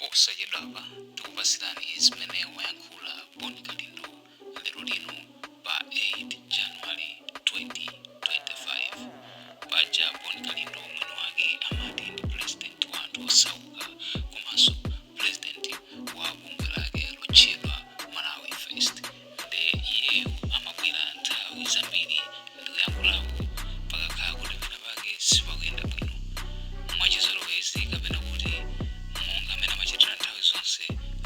posachedwapa tikupasirani zimene wayankhula Boni Kalindo lero lino pa 8 January 2025. Paja Boni Kalindo mwini wake amati ndi president wa anthu osauka komanso president wa bungwe lake lotchedwa Malawi First. Nde iyeyo amabwera nthawi zambiri ndi kuyankhulapo pakakhala kuti pena pake sipakuyenda bwino mwachizolowezi kapena kuti monga amene amachitira nthawi zonse.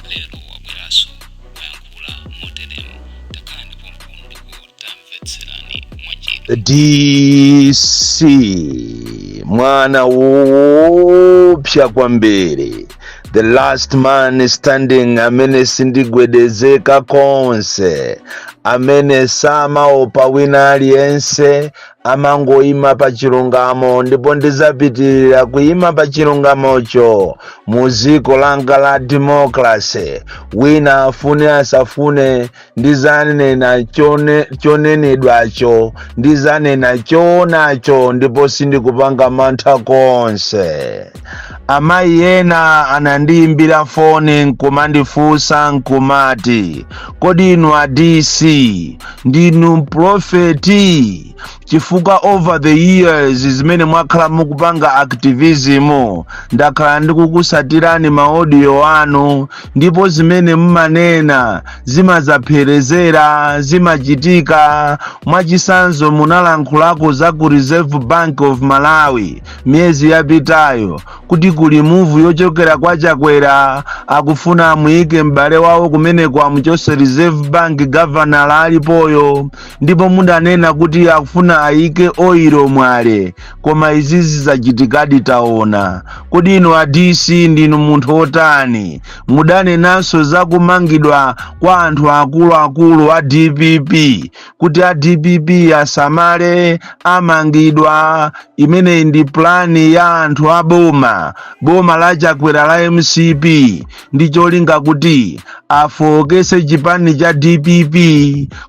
Lero wabweranso wayankhula moteremu. Takhala ndipo ndipo tamvetserani mwachidwi. DC mwana wopsa kwambiri, the last man standing, amene sindigwedezeka konse, amene samaopa wina aliyense, amangoyima pa chilungamo, ndipo ndizapitirira kuyima pa chilungamocho mu dziko langa la democracy. Wina afune asafune, ndizanena chonenedwacho, ndizanena choonacho, ndipo sindikupanga mantha konse. Amayi ena anandiyimbira foni nkumandifunsa nkumati, kodi inu a DC ndinu profeti? Chifukwa over the years zimene mwakhala mukupanga activism, ndakhala ndikukusatirani maaudio anu, ndipo zimene mmanena zimazapherezera, zimachitika. Mwachisanzo munalankhulako za ku Reserve Bank of Malawi myezi yapitayo, kuti kuli move yochokera kwa Chakwera akufuna amuyike m'bale wawo kumene kwa muchose Reserve Bank governor alipoyo, ndipo mundanena kuti akufuna ayike oilo mwale, koma izizi zachitikadi taona. Kodi inu a DC ndinu munthu otani? Mudanenanso za kumangidwa kwa anthu akuluakulu a DPP, kuti a DPP asamale amangidwa. Imene ndi plani ya anthu a boma la Chakwera la MCP, ndi cholinga kuti afokese chipani cha DPP.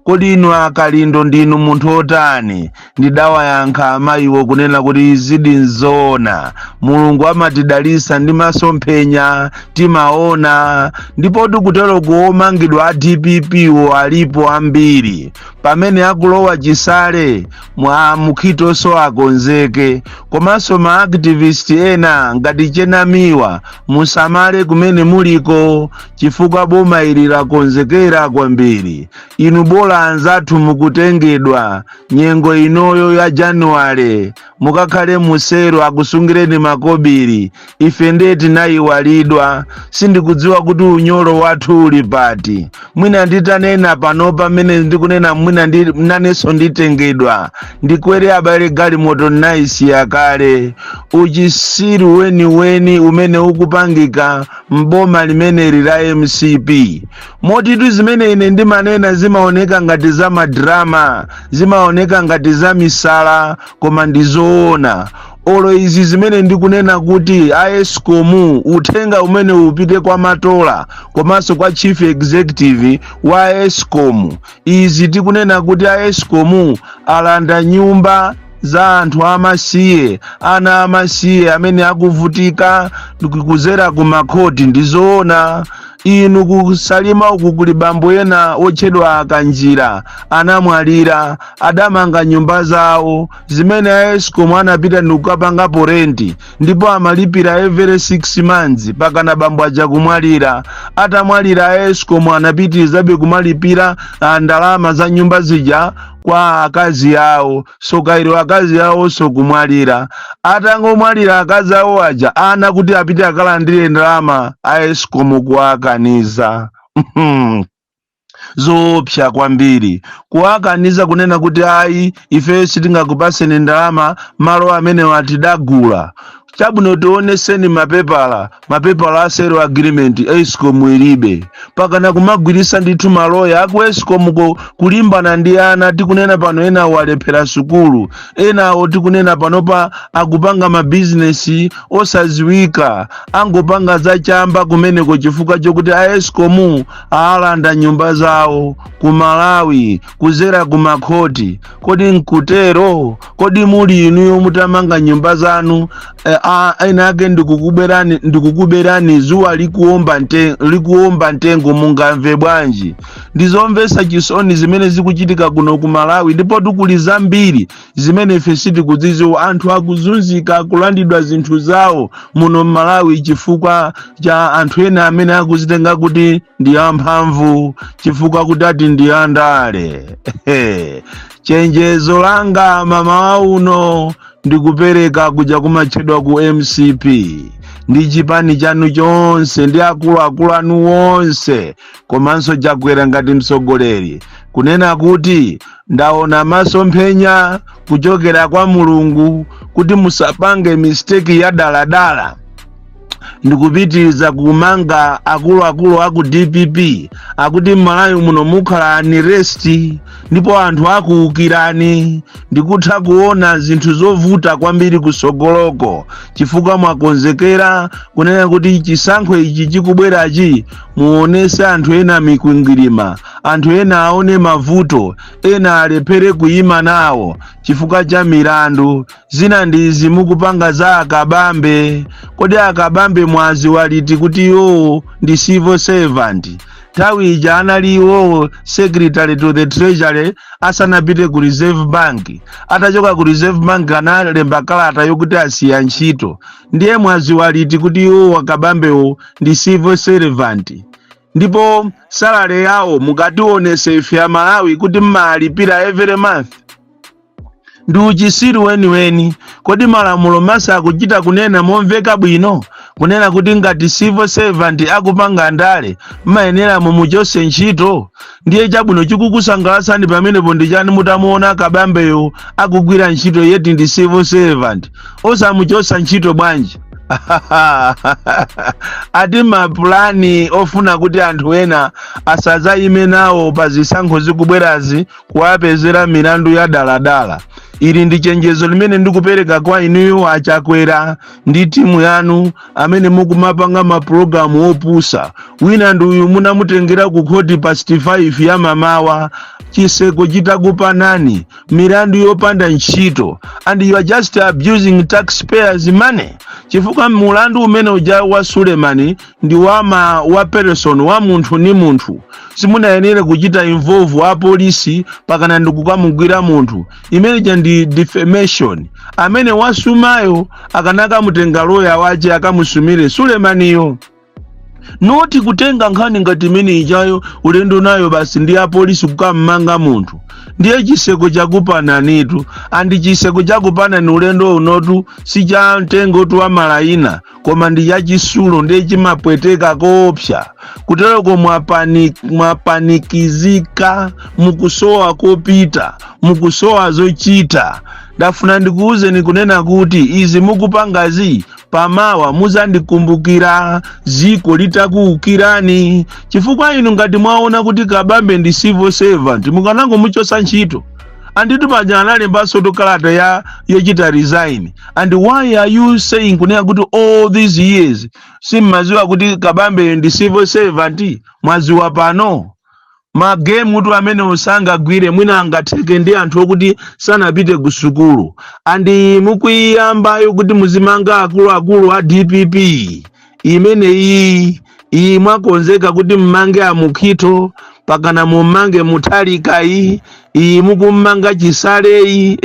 Kodi inu a Kalindo ndinu munthu otani? Ndidawayankha amayiwo kunena kuti izidi nzoona, Mulungu amatidalisa ndi masomphenya timaona, ndipo tikutero kuomangidwa a DPP wo alipo ambiri. Pamene akulowa chisale mwa mukhitonso akonzeke, komanso ma activist ena ngati Chenamiwa musamale kumene muliko, chifukwa boma ili lakonzekera kwambiri. Inu bola anzathu mukutengedwa nyengo inoyo ya January, mukakhale musero akusungireni makobiri. Ife ndeti nayiwalidwa, sindikudziwa kuti unyolo wathu uli pati. Mwina nditanena panopa mene ndikunena mwina nanenso nditengedwa, ndikwere abale galimoto nice yakale. Uchisiru weni umene ukupangika mboma limene la MCP. Motitu zimene ine ndimanena zimaoneka ngati za madrama, zimaoneka ngati za misala, koma ndizoona. Olo izi zimene ndikunena kuti AESCOM uthenga umene upite kwa Matola komanso kwa chief executive wa AESCOM, izi tikunena kuti AESCOM alanda nyumba za anthu amasiye, ana amasiye amene akuvutika kuzera ku makhoti. Ndizoona. Inu kusalima uku kuli bambo ena otchedwa Akanjira anamwalira, adamanga nyumba zawo zimene AESCOM anapita ndikukapangapo renti, ndipo amalipira every 6 months pakana bambo aja kumwalira. Atamwalira AESCOM anapitirizabe kumalipira ndalama za nyumba zija kwa akazi yawo, sokairo akazi yawo so kumwalira. Atangomwalira akazi awo aja ana kuti apite akalandire ndalama AESCOM kuwakaniza. Zopsa kwambiri kuwakaniza kunena kuti ayi ife sitingakupaseni ndalama malo amene watidagula. Chabwino tioneseni mapepala a sale agreement AESCOM ilibe. Pakana kumagwirisa ndithu maloya aku AESCOM kulimbana ndi ana. Tikunena pano ena walephera sukulu, ena tikunena panopa akupanga mabizinesi osaziwika, angopanga za chamba kumeneko chifukwa chokuti AESCOM alanda nyumba zawo ku Malawi kuzera ku makhoti. Kodi nkutero? Kodi muli inuyo mutamanga nyumba zanu ena ake ndikukuberani zuwa likuomba ntengo mungamve bwanji. Ndizomvesa chisoni zimene zikuchitika kuno ku Malawi, ndipo tukuli zambiri zimene ife sitikudziwa. Anthu akuzunzika, akulandidwa zinthu zawo muno Malawi chifukwa cha anthu ena amene akuzitenga kuti ndi amphamvu, chifukwa kuti ati ndi andale. Chenjezo langa mama wauno ndikupereka kuja kumatchedwa ku MCP ndi chipani chanu chonse ndi akuluakulu anu wonse, komanso Chakwera ngati mtsogoleri, kunena kuti ndaona masomphenya kuchokera kwa Mulungu kuti musapange mistake ya daladala. Ndikupitiriza kumanga akuluakulu aku DPP akuti Malawi muno mukhala ni resti, ndipo anthu akuukirani. Ndikutha kuona zinthu zovuta kwambiri kusogoloko chifukwa mwakonzekera kunena kuti chisankho ichi chikubwerachi muonese anthu ena mikwingwirima, anthu ena aone mavuto, ena alephere kuyima nawo chifukwa cha milandu. Zina ndizi mukupanga za akabambe. Kodi akabambe mwazi waliti kuti yo ndi civil servant? Nthawi ija analiwo secretary to the treasury asanapite ku reserve bank. Atachoka ku reserve bank analemba kalata yokuti asiya ntchito. Ndiye mwazi waliti kuti yo akabambewo ndi civil servant? Ndipo salary yawo mukationese ife ya Malawi kuti mmalipira every month. Ndi uchisiri weni. Kodi malamulo masa akuchita kunena momveka bwino, kunena kuti ngati civil servant akupanga ndale mayenera mumuchose ntchito? Ndiye chabwino chikukusangalatsani pamenepo ndi chani mutamuona akabambeyo akugwira ntchito yeti ndi civil servant osamuchosa ntchito bwanji? Ati mapulani ofuna kuti anthu ena asadzayime nawo pa zisankho zikubwerazi kuwapezera milandu ya daladala. Ili ndi chenjezo limene ndikupereka kwa inuyo Achakwera ndi timu yanu amene mukumapanga mapulogalamu opusa. Wina ndi uyu munamutengera ku khoti pa 65 ya mamawa, chiseko chitakupanani, milandu yopanda ntchito, and you are just abusing taxpayers money. Chifukwa mulandu umene uja wa Sulemani ndi wa person, wa munthu ni munthu. Simunayenera kuchita involve a polisi pakana ndikukamugwira munthu. Imene ndi defamation. Amene wasumayo akanaka mutenga lawyer waje akamusumire Sulemaniyo. Noti kutenga nkhani ngati imene ijayo ulendo nayo basi ndi a polisi kukamanga munthu. Ndiye chiseko chakupananitu, andi chiseko chakupanani ulendo unotu si cha mtengo tu wa malayina, koma ndi ya chisulo ndiye chimapweteka koopsa. Kutereko mwapanikizika, mukusowa kopita, mukusowa zochita. Ndafuna ndikuuzeni kunena kuti izi mukupangazi pamawa muzandikumbukira, ziko litakuukirani. Chifukwa inu ngati mwaona kuti kabambe ndi civil servant mukanango muchosa ntchito. Anditu paja analembaso kalata yochita resign. And why are you saying kunena kuti all these years simmaziwa kuti kabambe ndi civil servant? Mwaziwa pano. Magame mutu amene usanga gwire mwina angatheke ndi anthu okuti sanapite ku sukulu. Andi mukuyambayo kuti muzimanga akuluakulu a DPP. Imene iyi mwakonzeka kuti mmange amukhito pakana mumange Mutharika iyi mukumanga Chisaleyi.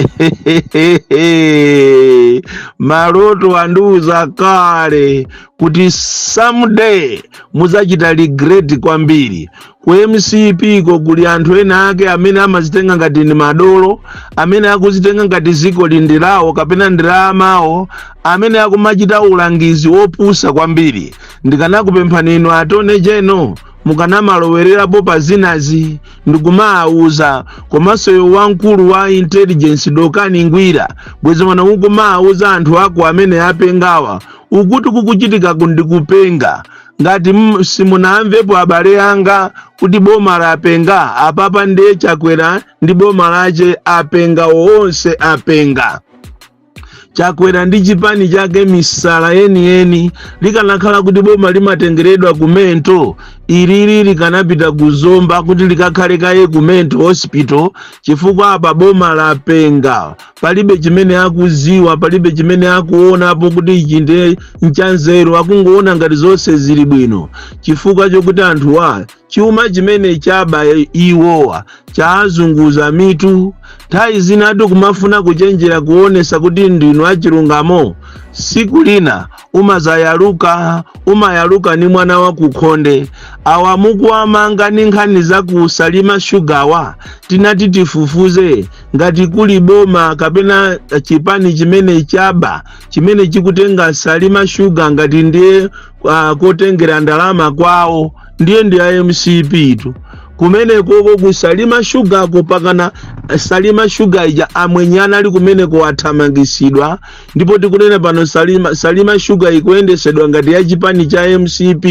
Maloto andiuza kale kuti someday muzachita regret kwambiri. Ku MCP ko kuli anthu ena ake amene amazitenga ngati ni madolo, amene akuzitenga ngati ziko lindilawo kapena ndilamawo, amene akumachita ulangizi opusa kwambiri. Ndikanakupemphani inu atone jeno mukanamalowererapo pa zinazi ndikumauza, komanso wamkulu wa intelligence Dokani Ngwira bwezi mwana mukumauza anthu ako amene apengawa ukuti kukuchitika kundikupenga. Ngati simunamvepo abale anga kuti boma lapenga, apapa ndiye Chakwera ndi boma lache apenga, onse apenga. Chakwera ndi chipani chake misala yeni likanakhala kuti boma limatengeredwa kumento, ilili likanapita kuzomba kuti likakhale kaye ku mental hospital chifukwa apa boma lapenga, palibe chimene akuziwa, palibe chimene akuonapo kuti ichi ndi nchanzeru, akungoona ngati zonse zili bwino chifukwa chokuti anthuwa chuma chimene chaba iwowa chaazunguza mitu. Nthawi zinatu kumafuna kuchenjera kuonesa kuti ndinu achilungamo, siku lina umayaluka ni mwana wa kukhonde. Awa mukuamanga ni nkhani za kusalima shugawa, tinati tifufuze ngati kuli boma kapena chipani chimene chaba chimene chikutenga salima shuga ngati ndiye kotengera ndalama kwawo, ndiye ndi IMCP tu. Kumene koko kusalima shuga kupakana salima shuga ija amwenyana ali kumene kuwathamangisidwa, ndipo tikunena pano salima shuga ikuyendesedwa ngati ya chipani cha MCP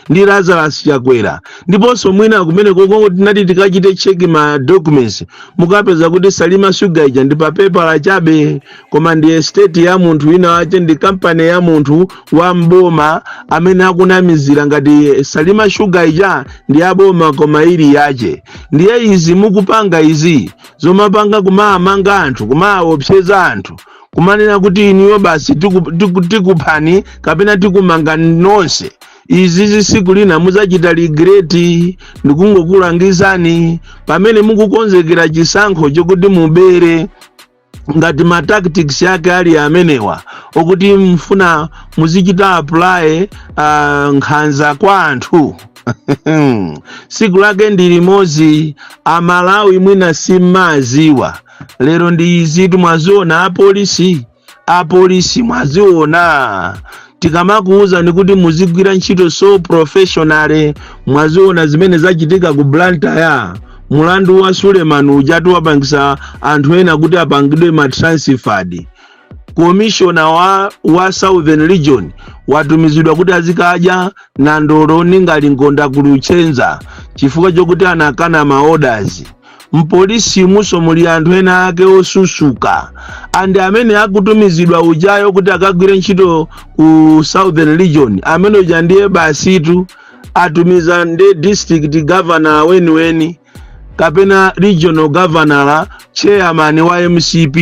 ndi Lazarus Chakwera. Ndiponso mwina kumene koko tinati tikachite check ma documents mukapeza kuti salima shuga ija ndi pa paper la chabe, koma ndi estate ya munthu wina wache, ndi company ya munthu wa mboma amene akunamizira ngati salima shuga ija ndi aboma koma ili yache. Ndiye izi mukupanga izi zomapanga kumaamanga anthu, kumaopseza anthu, kumanena kuti iniyo basi tikuphani kapena tikumanga nonse. Izi siku lina muzachita regret, ndikungokulangizani pamene mukukonzekera chisankho chokuti mubere ngati ma tactics yake ali amenewa okuti mfuna muzichita apply nkhanza kwa anthu. Siku lake ndi limodzi, amalawi mwina simaziwa. Lero ndi izi mwaziona apolisi mwaziona. Tikamakuuza ni kuti muzigwira ntchito so professional, mwaziona zimene zachitika ku Blantyre. Mulandu wa Suleiman ujatu wapangisa anthu ena kuti apangidwe ma transferred. Commissioner wa Southern Region watumizidwa kuti azikaja na ndoro ningali ngonda kuluchenza chifukwa chokuti anakana ma orders. Mpolisi muso muli anthu ena ake osusuka, andi amene akutumizidwa ujayo kuti akagwire ntchito ku Southern Region amene uja ndiye basitu atumiza ndi district governor weni kapena regional governor chairman wa MCP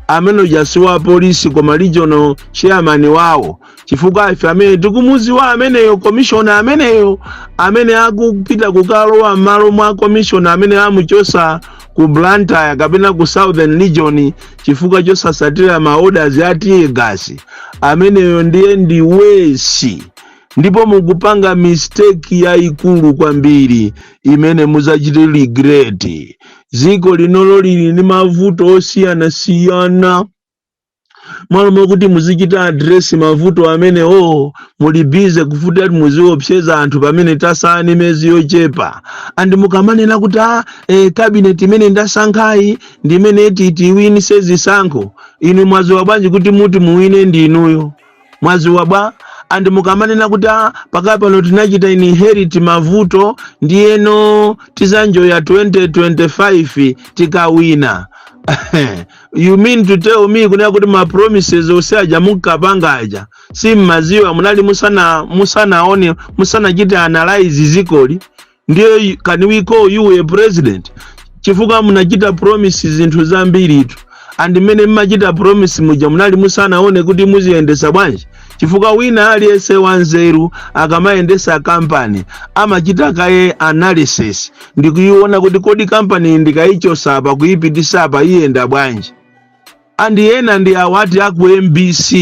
amene ujasiwa polisi koma regional chairman wawo, chifukwa ife amene tikumuzi wa ameneyo commissioner ameneyo amene akupita kukalowa malo mwa commissioner amene amuchosa ku Blantyre kapena ku Southern Region chifukwa chosasatira ma orders ati gasi, ameneyo ndiye ndi wesi. Ndipo mukupanga mistake ya ikulu kwambiri imene muzachite regret. Ziko linolo lili ni mavuto osiyana. Mwalo kuti muzichita address mavuto amene mulibize kufuta kuti muziopseza anthu pamene tasani mezi yochepa. Andi mukamanena kuti cabinet imene ndasankhayi ndimene tiwini sezisankho, inu mwaziwa bwanji kuti muti muwine ndi inuyo? Mwaziwa bwa? Andi mukamanena kuti pakapano tinachita inherit mavuto ndiyeno tizanjo ya 2025 tikawina. You mean to tell me kuna kuti ma promises oseaja mukapanga aja si maziwa munali musanaone musanachite analyze zikoli? Ndiyo can we call you a president? Chifukwa munachita promises zinthu zambiri tu, andi mene mmachita promise muja munali musanaone kuti muziendesa bwanji. Chifukwa wina aliyese wanzeru akamaendesa company amachita kaye analysis ndikuiona kuti kodi company ndikaichosa apa kuipitisa apa iyenda bwanji. Andi ena ndi awati aku MBC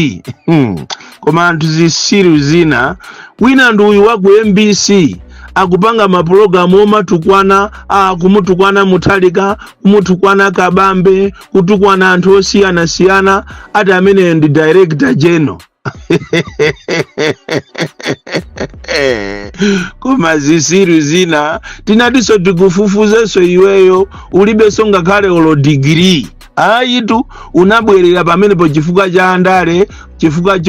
koma anthu zisiru zina wina ndi uyu waku MBC akupanga maprogramu omatukwana kumutukwana Muthalika, kumutukwana Kabambe, kutukwana anthu osiyana ati amene ndi director general. Koma zisiru zina tinatiso tikufufuzeso iweyo ulibeso ngakhale olo degree. Ayitu unabwerera pamenepo chifukwa cha andale, chifukwa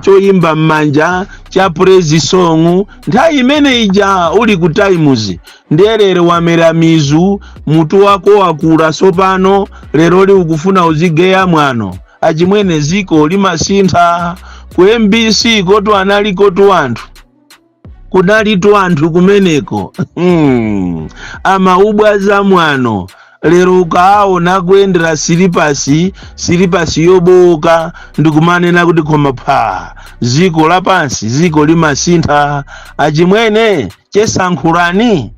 choimba mmanja cha praise song. Nthawi imene ija uli ku times ndelere wamera mizu, mutu wako wakula sopano, lero li ukufuna uzigeya mwano. Achimwene ziko limasintha ku MBC kotu anali kotu anthu. kunalitu anthu kumeneko amaubwaza mwano lero ukaona kuyendera silipasi yoboka ndikumanena kuti koma pha ziko lapansi ziko limasintha achimwene chesankhulani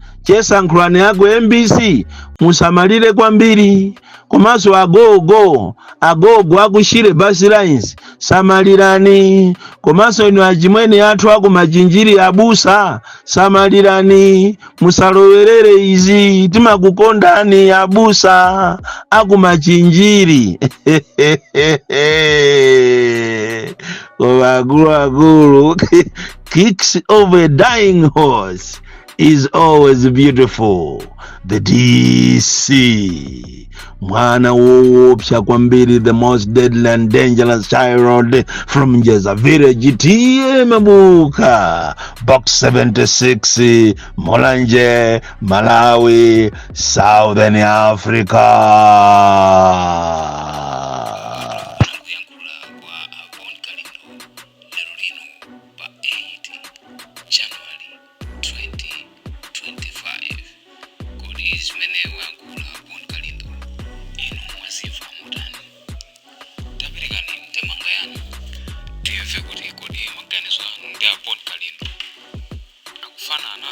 ako MBC musamalire kwambiri komanso agogo akushire basi lines samalirani komanso ino achimwene athu akumachinjiri abusa samalirani musalowerere izi timakukondani abusa akumachinjiri koma akulu kicks of a dying horse is always beautiful. The DC mwana woopsa kwambiri, the most deadly and dangerous child from Njeza village TM Mabuka, box 76, Molanje, Malawi, Southern Africa. Akufana na